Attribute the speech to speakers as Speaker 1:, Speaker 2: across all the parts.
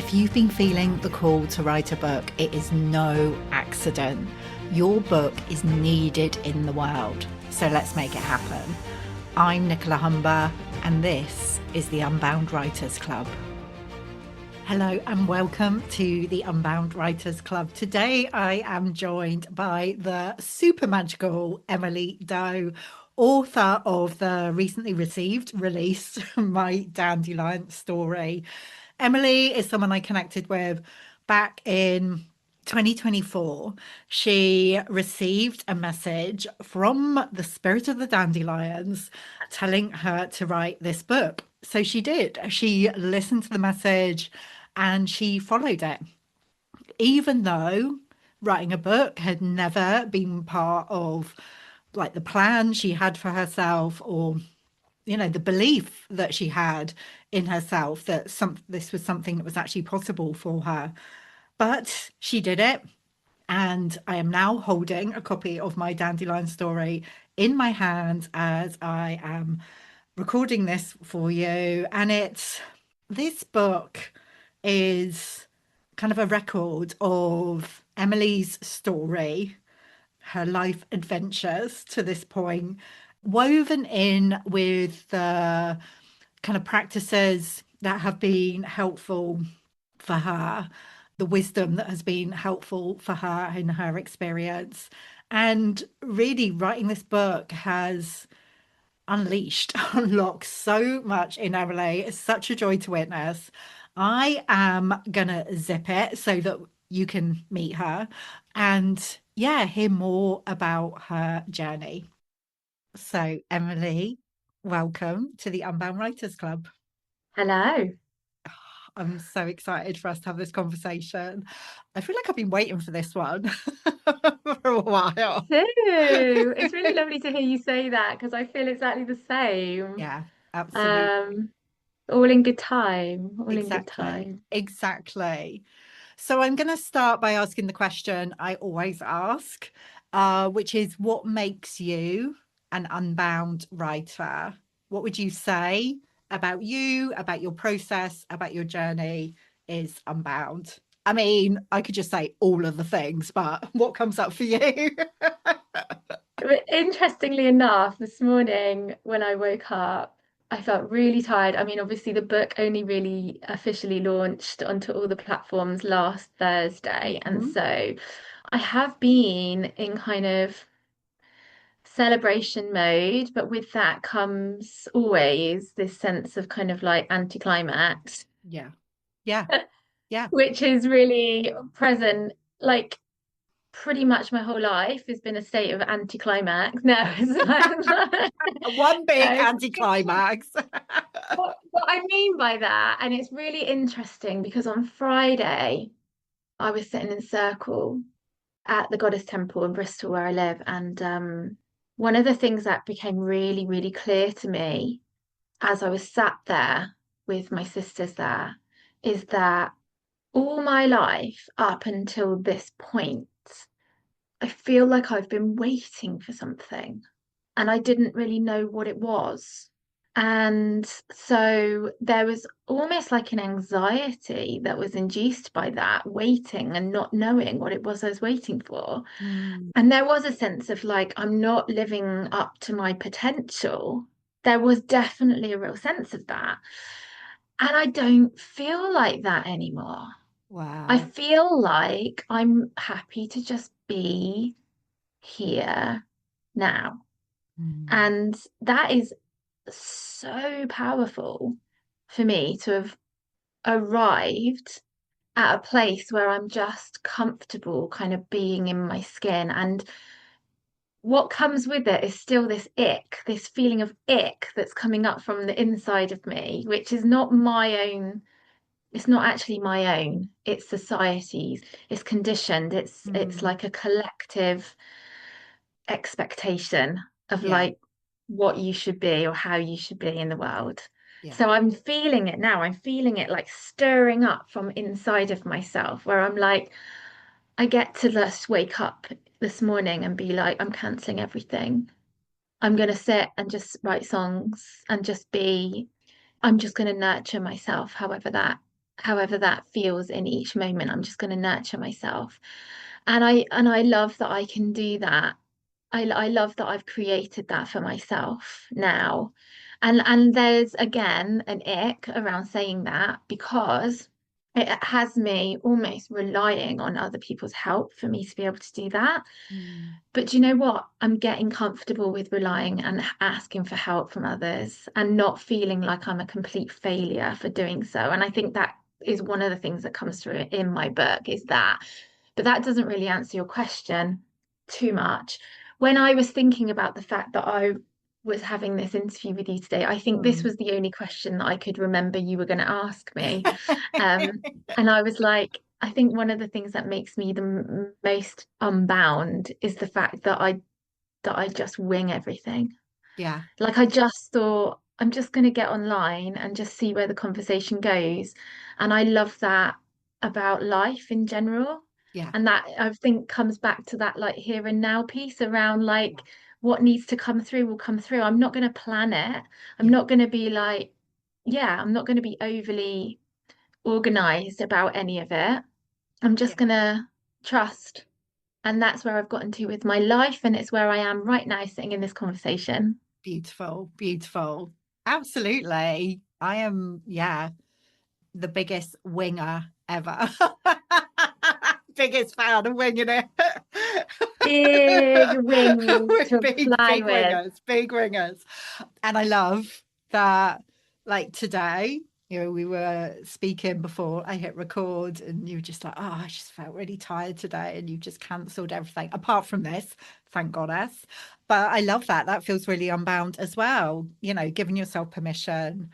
Speaker 1: If you've been feeling the call to write a book, it is no accident. Your book is needed in the world, so let's make it happen. I'm Nicola Humber, and this is the Unbound Writers Club. Hello and welcome to the Unbound Writers Club. Today I am joined by the super magical Emily Doe, author of the recently released My Dandelion Story. Emily is someone I connected with back in 2024. She received a message from the spirit of the dandelions telling her to write this book. So she did. She listened to the message and she followed it, even though writing a book had never been part of like the plan she had for herself, or the belief that she had in herself that this was something that was actually possible for her. But she did it, and I am now holding a copy of My Dandelion Story in my hand as I am recording this for you. And this book is kind of a record of Emily's story, her life adventures to this point, woven in with the kind of practices that have been helpful for her, the wisdom that has been helpful for her in her experience. And really, writing this book has unleashed, unlocked so much in Emily. It's such a joy to witness. I am gonna zip it so that you can meet her and yeah, hear more about her journey. So, Emily, welcome to the Unbound Writers Club.
Speaker 2: Hello.
Speaker 1: I'm so excited for us to have this conversation. I feel like I've been waiting for this one for a
Speaker 2: Me
Speaker 1: while.
Speaker 2: too. It's really lovely to hear you say that because I feel exactly the same.
Speaker 1: Yeah, absolutely.
Speaker 2: Um, all in good time. All in good
Speaker 1: Exactly.
Speaker 2: time.
Speaker 1: Exactly. So I'm going to start by asking the question I always ask, which is what makes you an unbound writer? What would you say about you, about your process, about your journey is unbound? I mean, I could just say all of the things, but what comes up for you?
Speaker 2: But interestingly enough, this morning when I woke up, I felt really tired. I mean, obviously the book only really officially launched onto all the platforms last Thursday, and
Speaker 1: Mhm.
Speaker 2: so I have been in kind of celebration mode, but with that comes always this sense of kind of like anticlimax,
Speaker 1: Yeah. Yeah. Yeah.
Speaker 2: which is really present. Like pretty much my whole life has been a state of anticlimax. No, it's like,
Speaker 1: One big
Speaker 2: no.
Speaker 1: anticlimax.
Speaker 2: What I mean by that, and it's really interesting because on Friday I was sitting in circle at the Goddess Temple in Bristol where I live, and one of the things that became really, really clear to me as I was sat there with my sisters there is that all my life up until this point, I feel like I've been waiting for something and I didn't really know what it was. And so there was almost like an anxiety that was induced by that, waiting and not knowing what it was I was waiting for.
Speaker 1: Mm,
Speaker 2: And there was a sense of like, I'm not living up to my potential. There was definitely a real sense of that. And I don't feel like that anymore. I
Speaker 1: wow.
Speaker 2: feel like I'm happy to just be here now.
Speaker 1: Mm,
Speaker 2: And that is so powerful for me to have arrived at a place where I'm just comfortable kind of being in my skin. And what comes with it is still this ick, this feeling of ick that's coming up from the inside of me, which is not my own. It's not actually my own. It's society's. It's conditioned. It's
Speaker 1: mm,
Speaker 2: like a collective expectation of
Speaker 1: yeah.
Speaker 2: like what you should be or how you should be in the world.
Speaker 1: Yeah.
Speaker 2: So I'm feeling it now. I'm feeling it like stirring up from inside of myself, where I'm like, I get to just wake up this morning and be like, I'm canceling everything. I'm going to sit and just write songs and just be, I'm just going to nurture myself, however that however that feels in each moment. I'm just going to nurture myself. And I love that I can do that. I love that I've created that for myself now. And there's again an ick around saying that because it has me almost relying on other people's help for me to be able to do that.
Speaker 1: Mm.
Speaker 2: But do you know what? I'm getting comfortable with relying and asking for help from others and not feeling like I'm a complete failure for doing so. And I think that is one of the things that comes through in my book is that. But that doesn't really answer your question too much. When I was thinking about the fact that I was having this interview with you today, I think this
Speaker 1: Mm.
Speaker 2: was the only question that I could remember you were going to ask me. Um, and I was like, I think one of the things that makes me the most unbound is the fact that I just wing everything.
Speaker 1: Yeah,
Speaker 2: Like I just thought I'm just going to get online and just see where the conversation goes. And I love that about life in general.
Speaker 1: yeah,
Speaker 2: And that I think comes back to that like here and now piece around like what needs to come through will come through. I'm not going to plan it. I'm
Speaker 1: yeah,
Speaker 2: not going to be like, yeah, I'm not going to be overly organized about any of it. I'm
Speaker 1: yeah.
Speaker 2: just going to trust. And that's where I've gotten to with my life. And it's where I am right now, sitting in this conversation.
Speaker 1: Beautiful, beautiful. Absolutely. I am, yeah, the biggest winger ever. Biggest fan of winging it.
Speaker 2: Big wings
Speaker 1: We're
Speaker 2: to
Speaker 1: big,
Speaker 2: fly
Speaker 1: big
Speaker 2: with.
Speaker 1: wingers, big wingers. And I love that, like today, we were speaking before I hit record, and you were just like, oh, I just felt really tired today. And you just cancelled everything apart from this, thank goddess. But I love that. That feels really unbound as well, giving yourself permission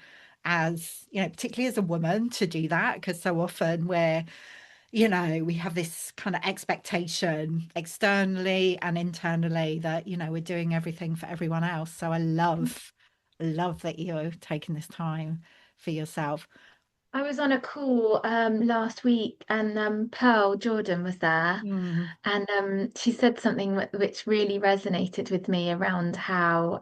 Speaker 1: as, particularly as a woman to do that, because so often we have this kind of expectation externally and internally that, we're doing everything for everyone else. So I love that you're taking this time for yourself.
Speaker 2: I was on a call last week and Pearl Jordan was there
Speaker 1: Mm,
Speaker 2: and she said something which really resonated with me around how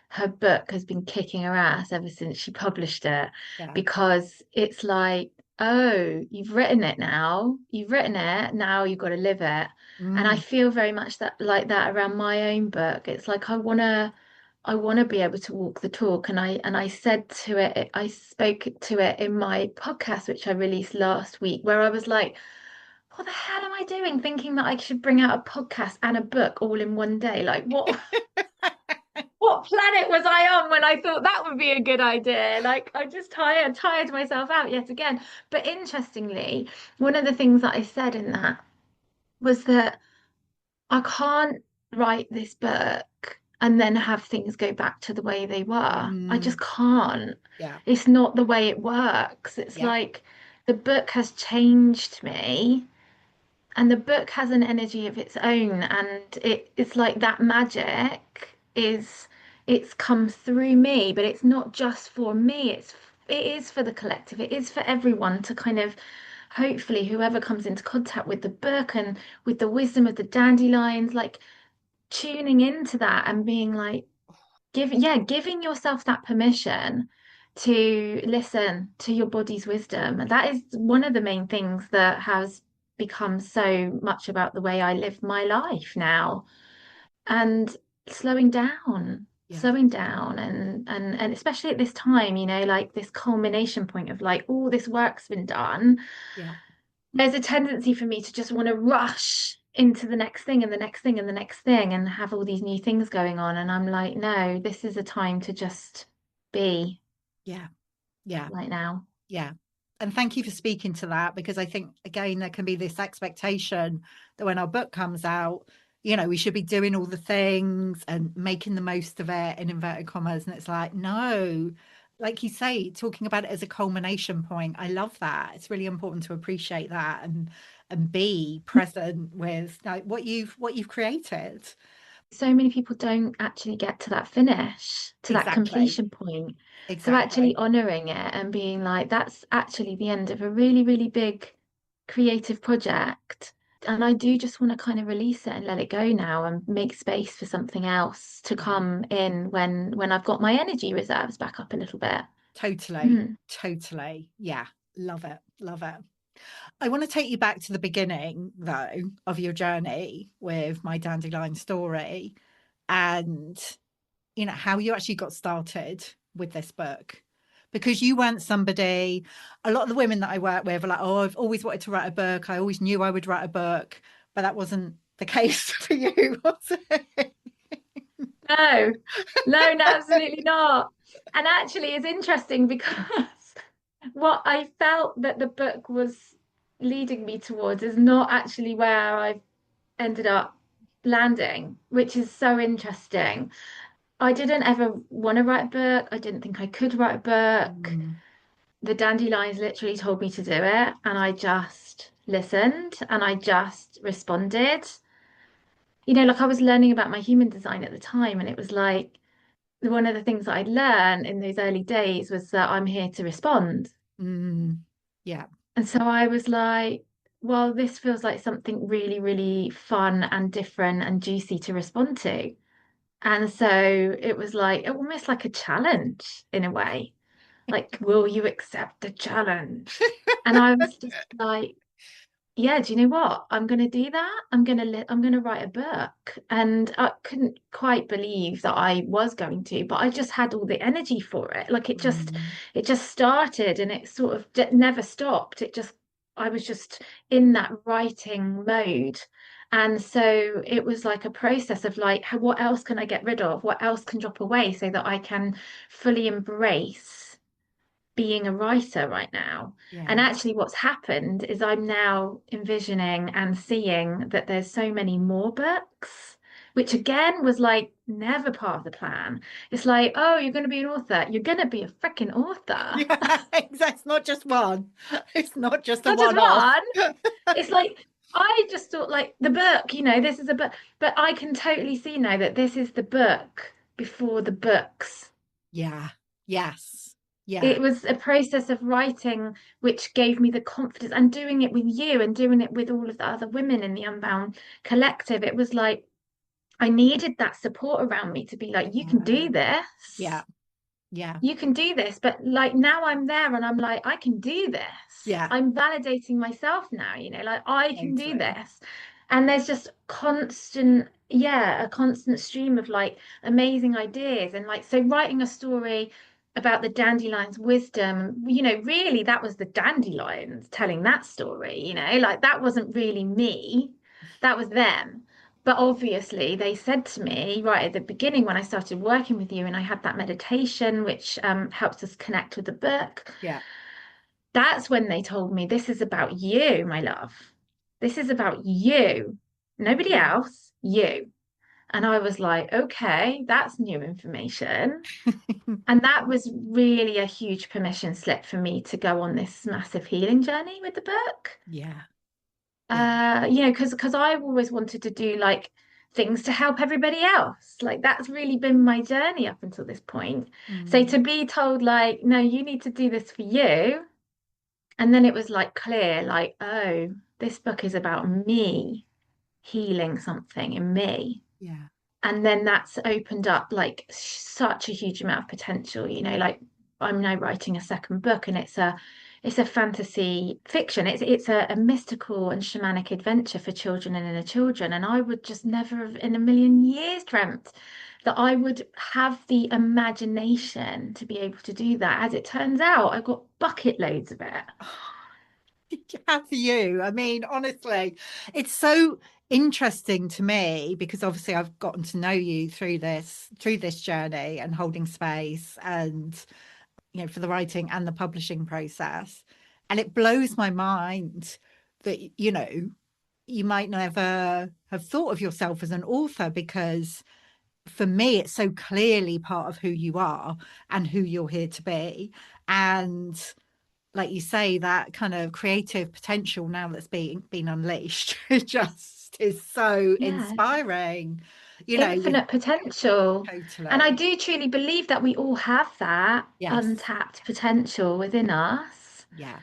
Speaker 2: her book has been kicking her ass ever since she published it
Speaker 1: yeah.
Speaker 2: because it's like, oh, you've written it now. You've written it, now you've got to live it. And I
Speaker 1: Mm,
Speaker 2: feel very much that like that around my own book. It's like I want to be able to walk the talk. And I said to it, I spoke to it in my podcast, which I released last week, where I was like, what the hell am I doing? Thinking that I should bring out a podcast and a book all in one day. Like what planet was I on when I thought that would be a good idea? Like I just tired myself out yet again. But interestingly, one of the things that I said in that was that I can't write this book and then have things go back to the way they were. I
Speaker 1: mm,
Speaker 2: just can't.
Speaker 1: yeah,
Speaker 2: It's not the way it works. It's
Speaker 1: yeah,
Speaker 2: like the book has changed me and the book has an energy of its own and it's like that magic is it's come through me, but it's not just for me. It is for the collective. It is for everyone to kind of hopefully whoever comes into contact with the book and with the wisdom of the dandelions, like tuning into that and being like giving yourself that permission to listen to your body's wisdom. That is one of the main things that has become so much about the way I live my life now. And slowing down,
Speaker 1: yeah,
Speaker 2: slowing down and especially at this time, like this culmination point of like all this work's been done,
Speaker 1: yeah,
Speaker 2: there's a tendency for me to just want to rush into the next thing and the next thing and the next thing and have all these new things going on. And I'm like, no, this is a time to just be
Speaker 1: yeah, yeah.
Speaker 2: right now.
Speaker 1: Yeah. And thank you for speaking to that, because I think, again, there can be this expectation that when our book comes out, we should be doing all the things and making the most of it in inverted commas. And it's like, no, like you say, talking about it as a culmination point. I love that. It's really important to appreciate that and be present with like what you've created.
Speaker 2: So many people don't actually get to that finish, to that
Speaker 1: Exactly.
Speaker 2: completion point. So actually
Speaker 1: Exactly.
Speaker 2: honoring it and being like, that's actually the end of a really, really big creative project. And I do just want to kind of release it and let it go now and make space for something else to
Speaker 1: Yeah.
Speaker 2: come in when I've got my energy reserves back up a little bit.
Speaker 1: Totally.
Speaker 2: Mm.
Speaker 1: Totally. Yeah. Love it. Love it. I want to take you back to the beginning, though, of your journey with My Dandelion Story and, how you actually got started with this book. Because you weren't somebody, a lot of the women that I work with are like, oh, I've always wanted to write a book. I always knew I would write a book, but that wasn't the case for you, was it?
Speaker 2: No, no, no, absolutely not. And actually, it's interesting because what I felt that the book was leading me towards is not actually where I've ended up landing, which is so interesting. I didn't ever want to write a book. I didn't think I could write a book.
Speaker 1: Mm,
Speaker 2: The dandelions literally told me to do it, and I just listened and I just responded. Like I was learning about my human design at the time, and it was like one of the things that I'd learned in those early days was that I'm here to respond.
Speaker 1: mm, yeah,
Speaker 2: And so I was like, well, this feels like something really, really fun and different and juicy to respond to. And so it was like almost like a challenge in a way. Like, will you accept the challenge? And I was just like, yeah, do you know what? I'm going to do that. I'm going to write a book. And I couldn't quite believe that I was going to, but I just had all the energy for it. Like
Speaker 1: mm,
Speaker 2: it just started and it sort of never stopped. I was just in that writing mode. And so it was like a process of like, what else can I get rid of? What else can drop away so that I can fully embrace being a writer right now. And
Speaker 1: yeah,
Speaker 2: actually, what's happened is I'm now envisioning and seeing that there's so many more books, which again was like never part of the plan. It's like, oh, you're going to be an author. You're going to be a freaking author.
Speaker 1: yeah. Exactly. It's not just one. It's not just a
Speaker 2: Not just
Speaker 1: one-off.
Speaker 2: one. It's like, I just thought, like, the book, this is a book, but I can totally see now that this is the book before the books.
Speaker 1: Yeah. Yes. Yeah.
Speaker 2: It was a process of writing which gave me the confidence and doing it with you and doing it with all of the other women in the Unbound collective. It was like I needed that support around me to be like, you can
Speaker 1: Yeah.
Speaker 2: do
Speaker 1: Yeah.
Speaker 2: this.
Speaker 1: Yeah.
Speaker 2: You can do this. But like now I'm there and I'm like, I can do this.
Speaker 1: Yeah.
Speaker 2: I'm validating myself now, like I can do
Speaker 1: Totally.
Speaker 2: this. And there's just constant, yeah, a constant stream of like amazing ideas. And like, so writing a story about the dandelion's wisdom, really that was the dandelions telling that story, like that wasn't really me, that was them. But obviously, they said to me right at the beginning when I started working with you, and I had that meditation, which helps us connect with the book.
Speaker 1: Yeah.
Speaker 2: That's when they told me, this is about you, my love. This is about you, nobody
Speaker 1: Yeah.
Speaker 2: else, you. And I was like, okay, that's new information. And that was really a huge permission slip for me to go on this massive healing journey with the book.
Speaker 1: Yeah. Yeah.
Speaker 2: Because I've always wanted to do like things to help everybody else. Like that's really been my journey up until this point. So
Speaker 1: Mm.
Speaker 2: to be told like, no, you need to do this for you, and then it was like clear, like, oh, this book is about me healing something in me.
Speaker 1: Yeah.
Speaker 2: And then that's opened up like such a huge amount of potential, like I'm now writing a second book and it's a fantasy fiction. It's a mystical and shamanic adventure for children and inner children. And I would just never have in a million years dreamt that I would have the imagination to be able to do that. As it turns out, I got bucket loads of it.
Speaker 1: Have you? I mean, honestly, it's so interesting to me because obviously I've gotten to know you through this journey and holding space and for the writing and the publishing process. And it blows my mind that you might never have thought of yourself as an author because for me it's so clearly part of who you are and who you're here to be. And like you say, that kind of creative potential now that's being been unleashed it just is so
Speaker 2: Yeah,
Speaker 1: inspiring, with
Speaker 2: infinite potential. And I
Speaker 1: totally.
Speaker 2: do truly believe that we all have that
Speaker 1: Yes.
Speaker 2: untapped potential within us.
Speaker 1: Yeah.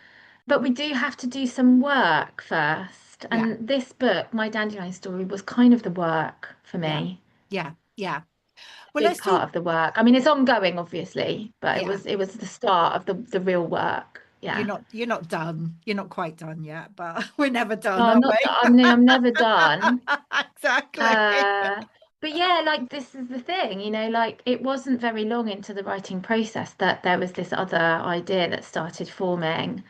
Speaker 2: But we do have to do some work first.
Speaker 1: Yeah.
Speaker 2: And this book, My Dandelion Story, was kind of the work for
Speaker 1: Yeah.
Speaker 2: me.
Speaker 1: Yeah. Yeah. Well,
Speaker 2: Big
Speaker 1: let's
Speaker 2: part
Speaker 1: talk.
Speaker 2: of the work. I mean, it's ongoing, obviously, but it
Speaker 1: Yeah.
Speaker 2: was it was the start of the real work. Yeah.
Speaker 1: You're not done. You're not quite done yet, but we're never
Speaker 2: No,
Speaker 1: done,
Speaker 2: I'm
Speaker 1: are
Speaker 2: not,
Speaker 1: we?
Speaker 2: I'm never done.
Speaker 1: Exactly.
Speaker 2: Uh, but yeah, like this is the thing, like it wasn't very long into the writing process that there was this other idea that started forming.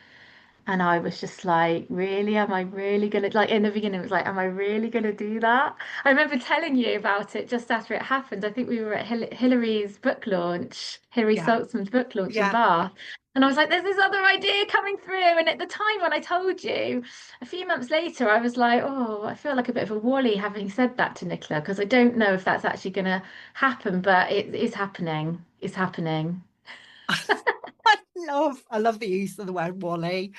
Speaker 2: And I was just like, really? Am I really gonna, like in the beginning, it was like, am I really gonna do that? I remember telling you about it just after it happened. I think we were at Hillary's book launch, Hilary
Speaker 1: Yeah.
Speaker 2: Saltzman's book launch in
Speaker 1: Yeah.
Speaker 2: Bath. And I was like, there's this other idea coming through. And at the time when I told you, a few months later, I was like, oh, I feel like a bit of a wally having said that to Nicola, because I don't know if that's actually gonna happen, but it is happening. It's happening.
Speaker 1: I love the use of the word Wally.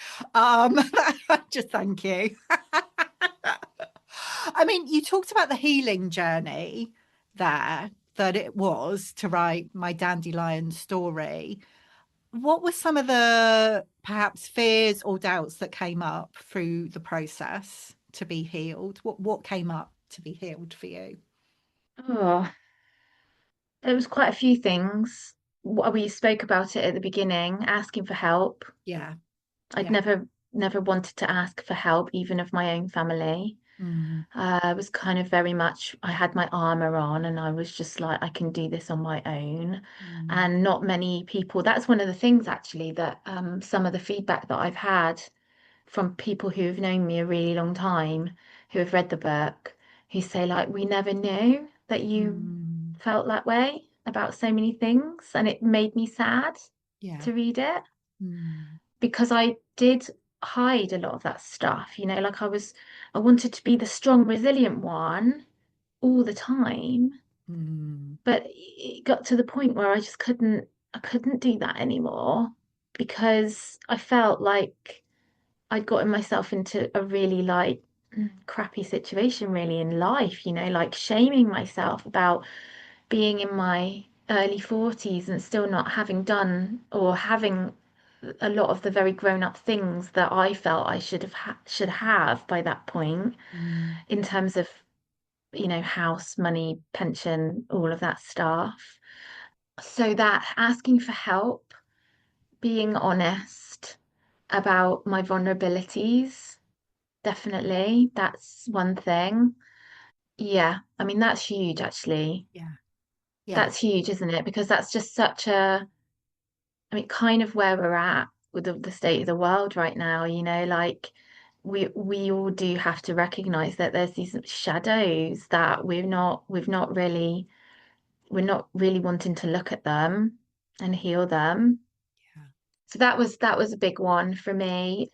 Speaker 1: Just thank you. I mean, you talked about the healing journey there, that it was to write My Dandelion Story. What were some of the perhaps fears or doubts that came up through the process to be healed? What came up to be healed for you?
Speaker 2: Oh. There was quite a few things. We spoke about it at the beginning, asking for help.
Speaker 1: Yeah,
Speaker 2: I'd
Speaker 1: yeah.
Speaker 2: never wanted to ask for help, even of my own family.
Speaker 1: Mm,
Speaker 2: I was kind of very much, I had my armor on and I was just like, I can do this on my own.
Speaker 1: mm,
Speaker 2: And not many people, that's one of the things actually that some of the feedback that I've had from people who have known me a really long time, who have read the book, who say, like, we never knew that you
Speaker 1: mm,
Speaker 2: felt that way about so many things. And it made me sad
Speaker 1: yeah.
Speaker 2: to read it
Speaker 1: Mm,
Speaker 2: because I did hide a lot of that stuff, like I wanted to be the strong, resilient one all the time.
Speaker 1: mm,
Speaker 2: But it got to the point where I couldn't do that anymore because I felt like I'd gotten myself into a really like crappy situation really in life, like shaming myself about being in my early 40s and still not having done or having a lot of the very grown-up things that I felt I should have by that point
Speaker 1: mm,
Speaker 2: in terms of, house, money, pension, all of that stuff. So that asking for help, being honest about my vulnerabilities. Definitely. That's one thing. Yeah. I mean, that's huge, actually.
Speaker 1: yeah, yeah,
Speaker 2: That's huge, isn't it? Because that's just such I mean, kind of where we're at with the state of the world right now, like we all do have to recognize that there's these shadows that we're not really wanting to look at them and heal them.
Speaker 1: yeah.
Speaker 2: So that was a big one for me.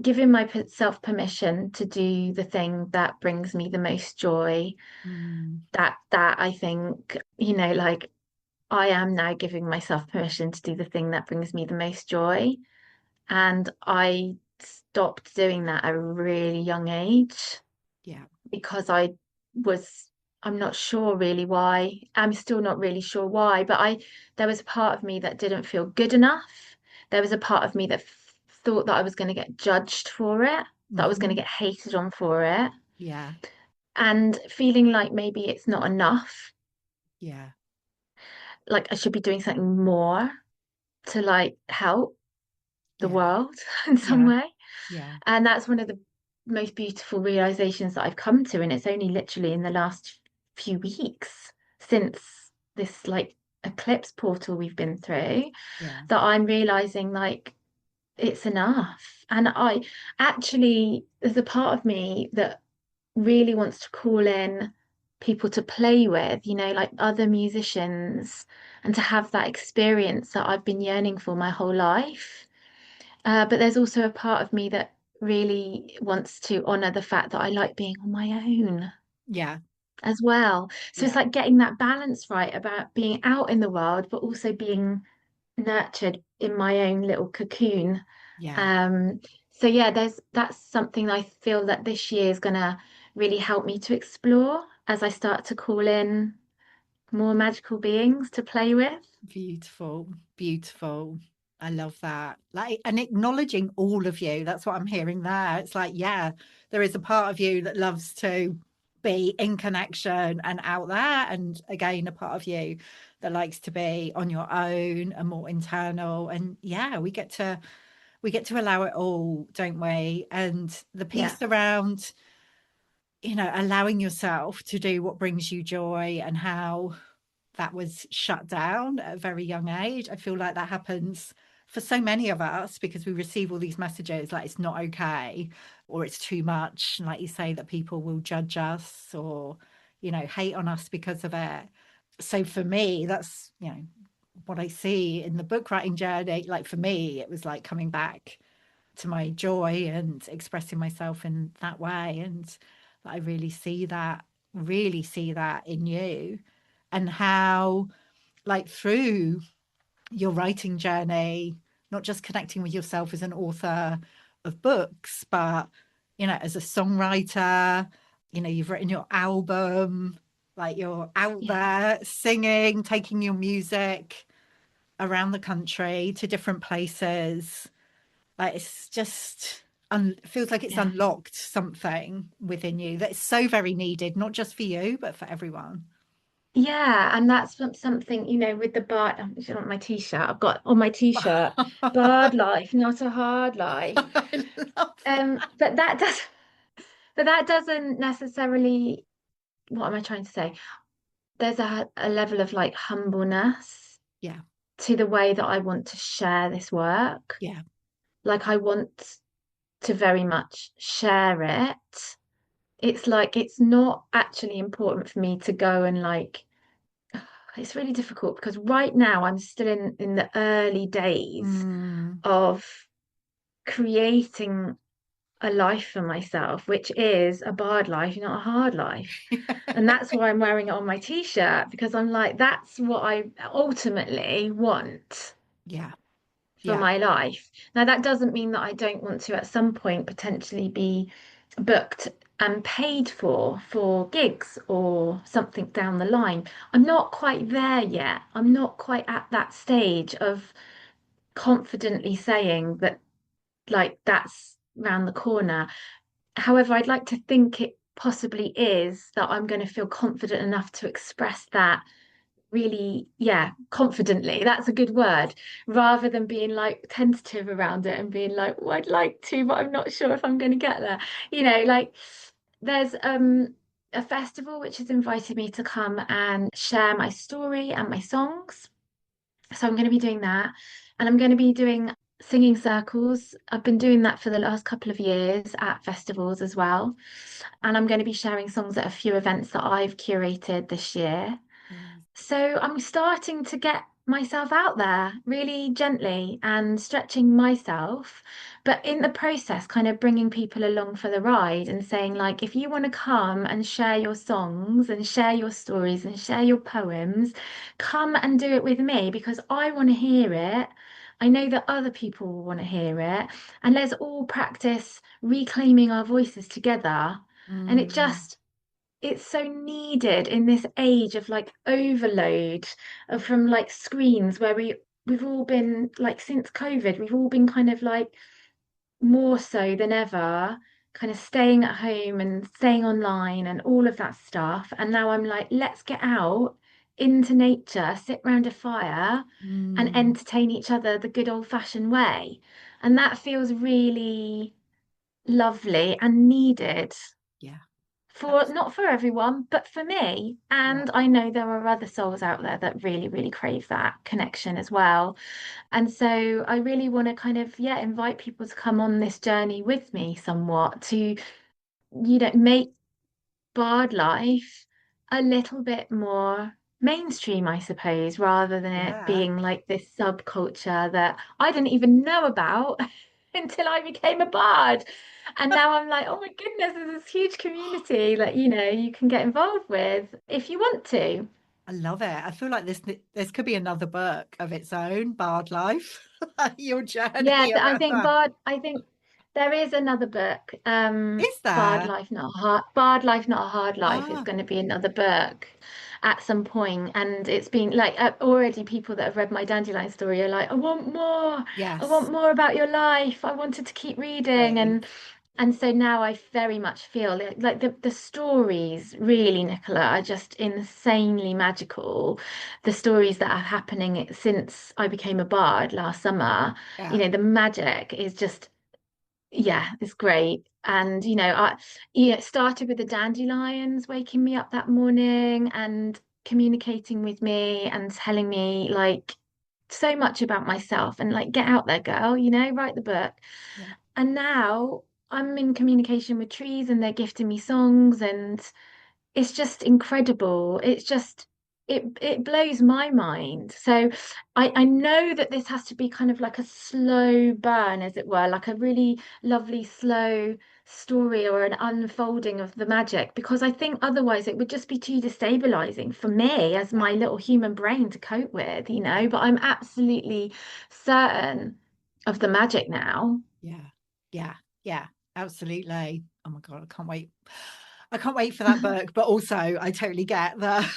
Speaker 2: Giving myself permission to do the thing that brings me the most joy.
Speaker 1: Mm,
Speaker 2: That I think, like I am now giving myself permission to do the thing that brings me the most joy. And I stopped doing that at a really young age
Speaker 1: yeah.
Speaker 2: because was, I'm not sure really why. I'm still not really sure why, but there was a part of me that didn't feel good enough. There was a part of me that thought that I was going to get judged for it, that I was going to
Speaker 1: Hmm.
Speaker 2: get hated on for it,
Speaker 1: Yeah,
Speaker 2: and feeling like maybe it's not enough,
Speaker 1: yeah,
Speaker 2: like I should be doing something more to like help the
Speaker 1: yeah,
Speaker 2: world in some
Speaker 1: yeah,
Speaker 2: way.
Speaker 1: yeah.
Speaker 2: And that's one of the most beautiful realizations that I've come to. And it's only literally in the last few weeks since this like eclipse portal we've been through
Speaker 1: Yeah.
Speaker 2: that I'm realizing like it's enough. And I actually, there's a part of me that really wants to call in people to play with, like other musicians, and to have that experience that I've been yearning for my whole life. But there's also a part of me that really wants to honor the fact that I like being on my own
Speaker 1: Yeah,
Speaker 2: as well. So it's
Speaker 1: yeah,
Speaker 2: like getting that balance right about being out in the world, but also being nurtured in my own little cocoon.
Speaker 1: yeah.
Speaker 2: Um, so yeah, that's something I feel that this year is gonna really help me to explore as I start to call in more magical beings to play with.
Speaker 1: Beautiful, beautiful. I love that. Like, and acknowledging all of you. That's what I'm hearing there. It's like, yeah, there is a part of you that loves to be in connection and out there. And again, a part of you that likes to be on your own and more internal. And yeah, we get to allow it all, don't we? And the
Speaker 2: Yeah.
Speaker 1: piece around, allowing yourself to do what brings you joy and how that was shut down at a very young age. I feel like that happens for so many of us because we receive all these messages like it's not okay or it's too much. And like you say, that people will judge us or, hate on us because of it. So for me, that's, what I see in the book writing journey. Like for me, it was like coming back to my joy and expressing myself in that way. And I really see that in you and how, like, through your writing journey, not just connecting with yourself as an author of books, but, as a songwriter, you've written your album, like you're out
Speaker 2: Yeah.
Speaker 1: there singing, taking your music around the country to different places. Like it's just feels like it's
Speaker 2: Yeah.
Speaker 1: unlocked something within you that's so very needed, not just for you, but for everyone.
Speaker 2: Yeah, and that's something, with the bard, it's not my t-shirt. I've got on my t-shirt, Bard
Speaker 1: I
Speaker 2: life, not a hard life.
Speaker 1: love that.
Speaker 2: But that doesn't necessarily, what am I trying to say? There's a level of like humbleness
Speaker 1: Yeah,
Speaker 2: to the way that I want to share this work.
Speaker 1: yeah.
Speaker 2: Like I want to very much share it. It's like it's not actually important for me to go and like it's really difficult because right now I'm still in the early days
Speaker 1: Mm.
Speaker 2: of creating a life for myself, which is a bard life, not a hard life. And that's why I'm wearing it on my t-shirt because I'm like, that's what I ultimately want
Speaker 1: Yeah,
Speaker 2: for
Speaker 1: yeah.
Speaker 2: my life. Now, that doesn't mean that I don't want to at some point potentially be booked and paid for gigs or something down the line. I'm not quite there yet. I'm not quite at that stage of confidently saying that like that's round the corner. However, I'd like to think it possibly is that I'm going to feel confident enough to express that really, yeah, confidently. That's a good word, rather than being like tentative around it and being like, oh, I'd like to, but I'm not sure if I'm going to get there. Like there's a festival which has invited me to come and share my story and my songs. So I'm going to be doing that. And I'm going to be doing singing circles. I've been doing that for the last couple of years at festivals as well. And I'm going to be sharing songs at a few events that I've curated this year.
Speaker 1: Mm.
Speaker 2: So I'm starting to get myself out there really gently and stretching myself, but in the process, kind of bringing people along for the ride and saying, like, if you want to come and share your songs and share your stories and share your poems, come and do it with me because I want to hear it. I know that other people will want to hear it. And let's all practice reclaiming our voices together. And
Speaker 1: Mm.
Speaker 2: it's so needed in this age of like overload of from like screens where we've all been like since COVID, we've all been kind of like more so than ever, kind of staying at home and staying online and all of that stuff. And now I'm like, let's get out into nature, sit round a fire and
Speaker 1: Mm.
Speaker 2: entertain each other the good old-fashioned way. And that feels really lovely and needed
Speaker 1: Yeah,
Speaker 2: for
Speaker 1: absolutely.
Speaker 2: not for everyone, but for me.
Speaker 1: Yeah.
Speaker 2: And I know there are other souls out there that really, really crave that connection as well. And so I really want to kind of, yeah, invite people to come on this journey with me somewhat to, make bard life a little bit more mainstream, I suppose, rather than it
Speaker 1: Yeah.
Speaker 2: being like this subculture that I didn't even know about until I became a bard. And now I'm like, oh my goodness, there's this huge community that, you can get involved with if you want to.
Speaker 1: I love it. I feel like this could be another book of its own, Bard Life. Your
Speaker 2: Yeah,
Speaker 1: journey
Speaker 2: I
Speaker 1: around
Speaker 2: think
Speaker 1: that.
Speaker 2: I think there is another book,
Speaker 1: Is there?
Speaker 2: Bard Life, Not a Hard Life is
Speaker 1: Ah,
Speaker 2: going to be another book at some point, and it's been like already people that have read My Dandelion Story are like, I want more
Speaker 1: yes.
Speaker 2: about your life. I wanted to keep reading,
Speaker 1: Great.
Speaker 2: and And so now I very much feel like the stories really, Nicola, are just insanely magical. The stories that are happening since I became a bard last summer,
Speaker 1: Yeah.
Speaker 2: the magic is just, yeah, it's great. And it started with the dandelions waking me up that morning and communicating with me and telling me like so much about myself and like, get out there, girl, write the book.
Speaker 1: Yeah.
Speaker 2: And now I'm in communication with trees and they're gifting me songs, and it's just incredible. It's just it blows my mind. So I know that this has to be kind of like a slow burn, as it were, like a really lovely slow story or an unfolding of the magic, because I think otherwise it would just be too destabilizing for me as
Speaker 1: Yeah.
Speaker 2: my little human brain to cope with,
Speaker 1: Yeah.
Speaker 2: but I'm absolutely certain of the magic now.
Speaker 1: Yeah. Yeah. Yeah. Absolutely. Oh my God, I can't wait. I can't wait for that book, but also I totally get that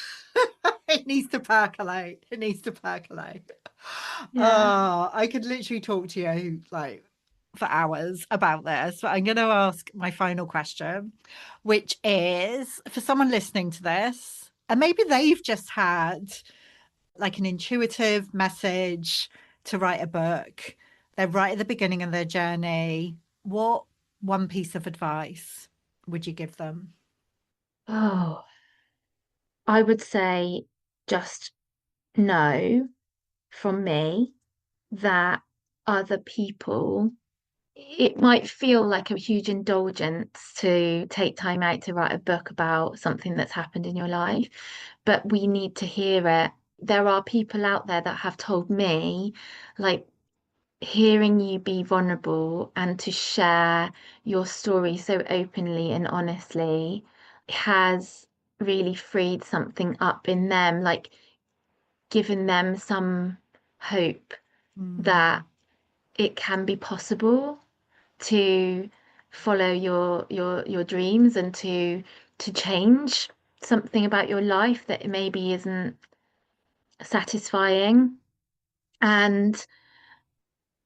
Speaker 1: it needs to percolate. It needs to percolate.
Speaker 2: Yeah.
Speaker 1: Oh, I could literally talk to you like for hours about this, but I'm going to ask my final question, which is for someone listening to this, and maybe they've just had like an intuitive message to write a book. They're right at the beginning of their journey. What one piece of advice would you give them?
Speaker 2: Oh, I would say just know from me that other people, it might feel like a huge indulgence to take time out to write a book about something that's happened in your life, but we need to hear it. There are people out there that have told me, like, hearing you be vulnerable and to share your story so openly and honestly has really freed something up in them, like given them some hope that
Speaker 1: Mm,
Speaker 2: it can be possible to follow your dreams and to change something about your life that maybe isn't satisfying. And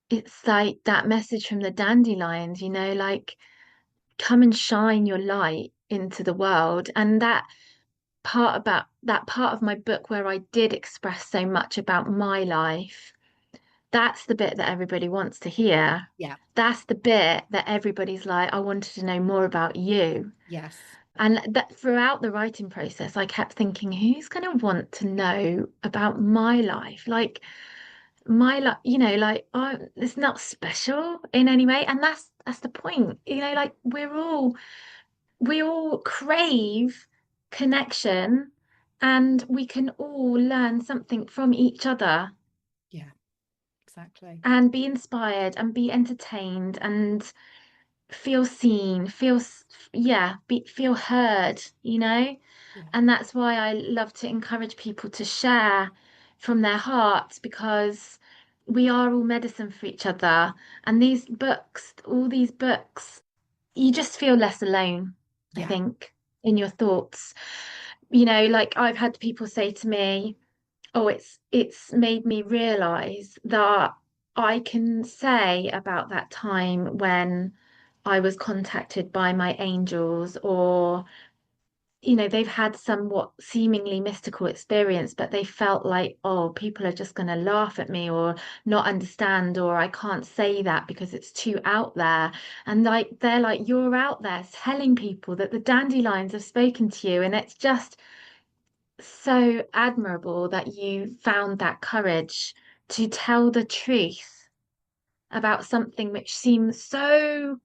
Speaker 2: it's like that message from the dandelions, like, come and shine your light into the world. And that part of my book where I did express so much about my life, that's the bit that everybody wants to hear.
Speaker 1: yeah.
Speaker 2: That's the bit that everybody's like, I wanted to know more about you.
Speaker 1: Yes.
Speaker 2: And that throughout the writing process, I kept thinking, who's going to want to know about my life? Like, my life, like, oh, it's not special in any way. And that's the point, like, we all crave connection, and we can all learn something from each other
Speaker 1: Yeah. Exactly.
Speaker 2: and be inspired and be entertained and feel seen, feel heard,
Speaker 1: Yeah.
Speaker 2: And that's why I love to encourage people to share from their hearts, because we are all medicine for each other. And these books, all these books, you just feel less alone, I
Speaker 1: Yeah.
Speaker 2: think, in your thoughts. Like, I've had people say to me, oh, it's made me realize that I can say about that time when I was contacted by my angels, or they've had somewhat seemingly mystical experience, but they felt like, oh, people are just going to laugh at me or not understand, or I can't say that because it's too out there. And like, they're like, you're out there telling people that the dandelions have spoken to you. And it's just so admirable that you found that courage to tell the truth about something which seems so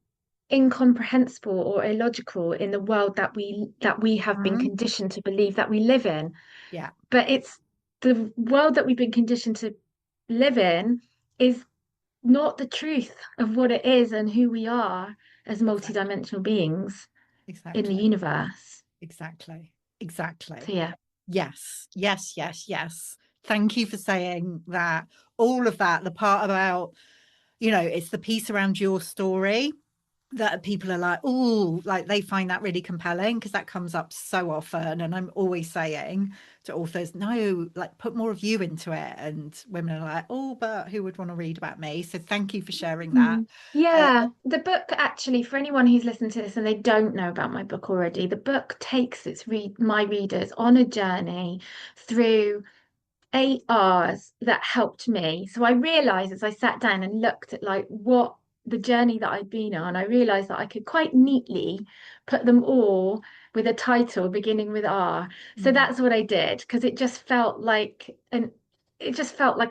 Speaker 2: incomprehensible or illogical in the world that we have been
Speaker 1: Mhm.
Speaker 2: conditioned to believe that we live in.
Speaker 1: Yeah.
Speaker 2: But it's the world that we've been conditioned to live in is not the truth of what it is and who we are as
Speaker 1: Exactly.
Speaker 2: multidimensional beings in the
Speaker 1: Exactly.
Speaker 2: universe.
Speaker 1: Exactly.
Speaker 2: So
Speaker 1: Exactly.
Speaker 2: yeah.
Speaker 1: Yes. Yes. Yes. Yes. Thank you for saying that. All of that, the part about, it's the piece around your story. that people are like, oh, like they find that really compelling because that comes up so often. And I'm always saying to authors, no, like put more of you into it. And women are like, oh, but who would want to read about me? So thank you for sharing that.
Speaker 2: Mm.
Speaker 1: Uh,
Speaker 2: Yeah, the book actually, for anyone who's listened to this and they don't know about my book already, the book takes my readers on a journey through 8 R's that helped me. So I realized as I sat down and looked at like what the journey that I'd been on, I realized that I could quite neatly put them all with a title beginning with R. So
Speaker 1: mm,
Speaker 2: that's what I did because it just felt like a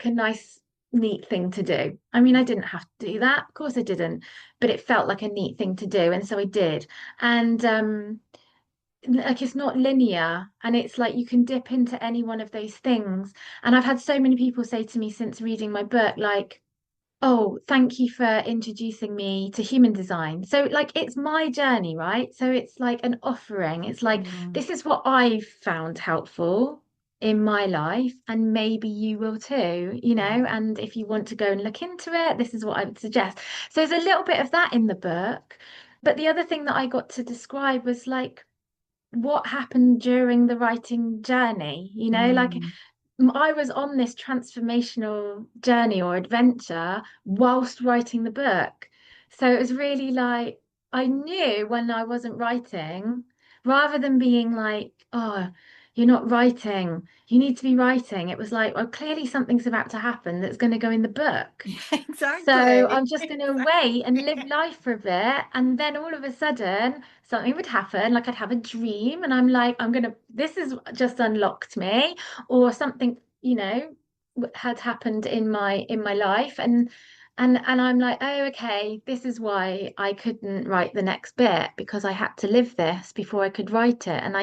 Speaker 2: nice, neat thing to do. I mean, I didn't have to do that, of course I didn't, but it felt like a neat thing to do, and so I did. And like it's not linear and it's like you can dip into any one of those things. And I've had so many people say to me since reading my book, like, oh, thank you for introducing me to human design. So, like, it's my journey, right? So, it's like an offering. It's like,
Speaker 1: mm,
Speaker 2: this is what I've found helpful in my life, and maybe you will too, you know.
Speaker 1: yeah,
Speaker 2: And if you want to go and look into it, this is what I would suggest. So, there's a little bit of that in the book. But the other thing that I got to describe was like, what happened during the writing journey, you know, like
Speaker 1: mm,
Speaker 2: I was on this transformational journey or adventure whilst writing the book. So it was really like I knew when I wasn't writing, rather than being like, oh, you're not writing, you need to be writing. It was like, well, clearly something's about to happen that's going to go in the book.
Speaker 1: yeah,
Speaker 2: So
Speaker 1: exactly.
Speaker 2: I'm just going to wait and live life for a bit. And then all of a sudden, something would happen. Like I'd have a dream, and I'm like, this has just unlocked me, or something, you know, had happened in my life. And I'm like, oh, okay, this is why I couldn't write the next bit because I had to live this before I could write it. And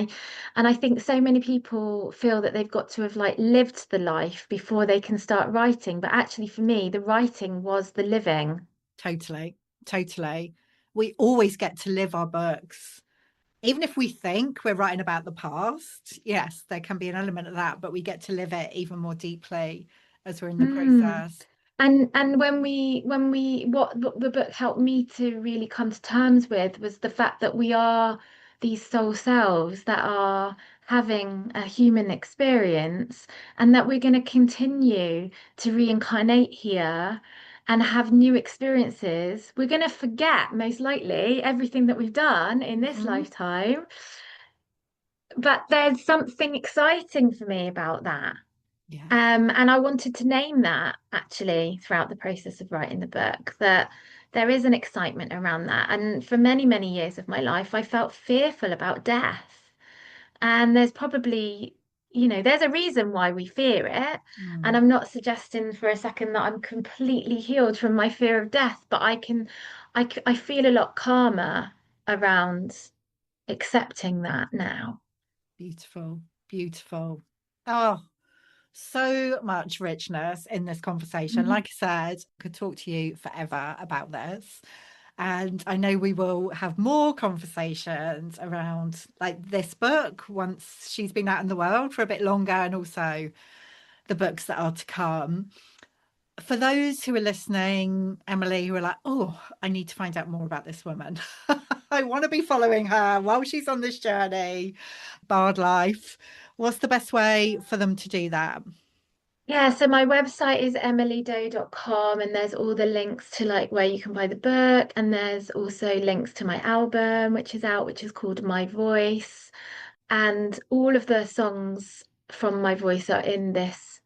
Speaker 2: I think so many people feel that they've got to have like lived the life before they can start writing. But actually, for me, the writing was the living.
Speaker 1: Totally, totally. We always get to live our books. Even if we think we're writing about the past, yes, there can be an element of that, but we get to live it even more deeply as we're in the
Speaker 2: Mm.
Speaker 1: process.
Speaker 2: And when we what the book helped me to really come to terms with was the fact that we are these soul selves that are having a human experience, and that we're going to continue to reincarnate here and have new experiences. We're going to forget most likely everything that we've done in this
Speaker 1: Mhm.
Speaker 2: lifetime, but there's something exciting for me about that.
Speaker 1: Yeah.
Speaker 2: And I wanted to name that actually throughout the process of writing the book, that there is an excitement around that. And for many, many years of my life, I felt fearful about death. And there's probably, you know, there's a reason why we fear it. And
Speaker 1: Mm,
Speaker 2: I'm not suggesting for a second that I'm completely healed from my fear of death, but I feel a lot calmer around accepting that now.
Speaker 1: beautiful, beautiful. Oh, so much richness in this conversation.
Speaker 2: Mhm.
Speaker 1: Like I said, I could talk to you forever about this. And I know we will have more conversations around like this book once she's been out in the world for a bit longer, and also the books that are to come. For those who are listening, Emily, who are like, oh, I need to find out more about this woman. I want to be following her while she's on this journey, Bard life. What's the best way for them to do that?
Speaker 2: Yeah, so my website is emilydoe.com, and there's all the links to like where you can buy the book, and there's also links to my album which is out, which is called My Voice, and all of the songs from My Voice are in this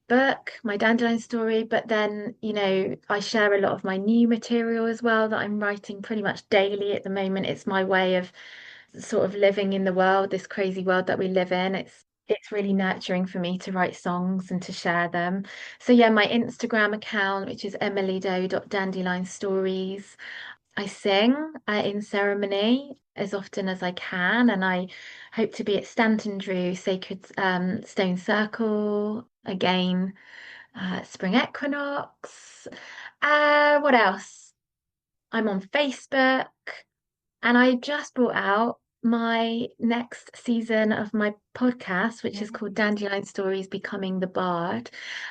Speaker 2: book, My Dandelion Story. But then, you know, I share a lot of my new material as well that I'm writing pretty much daily at the moment. It's my way of sort of living in the world, this crazy world that we live in. It's really nurturing for me to write songs and to share them. So yeah, my Instagram account, which is emilydoe.dandelion stories. I sing in ceremony as often as I can, and I hope to be at Stanton Drew Sacred Stone Circle again, spring equinox. What else? I'm on Facebook, and I just brought out my next season of my podcast, which is called Dandelion Stories Becoming the Bard.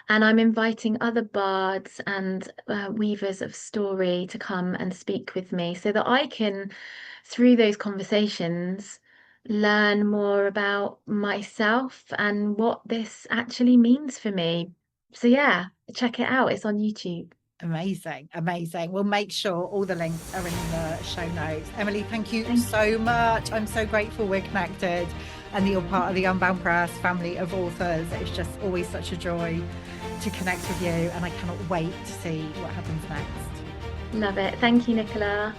Speaker 2: And I'm inviting other bards and weavers of story to come and speak with me so that I can, through those conversations, learn more about myself and what this actually means for me. So, yeah, check it out. It's on YouTube.
Speaker 1: Amazing, amazing. We'll make sure all the links are in the show notes. Emily, thank you
Speaker 2: Thank
Speaker 1: so much. I'm so grateful we're connected and that you're part of the Unbound Press family of authors. It's just always such a joy to connect with you, and I cannot wait to see what happens next.
Speaker 2: Love it. Thank you, Nicola.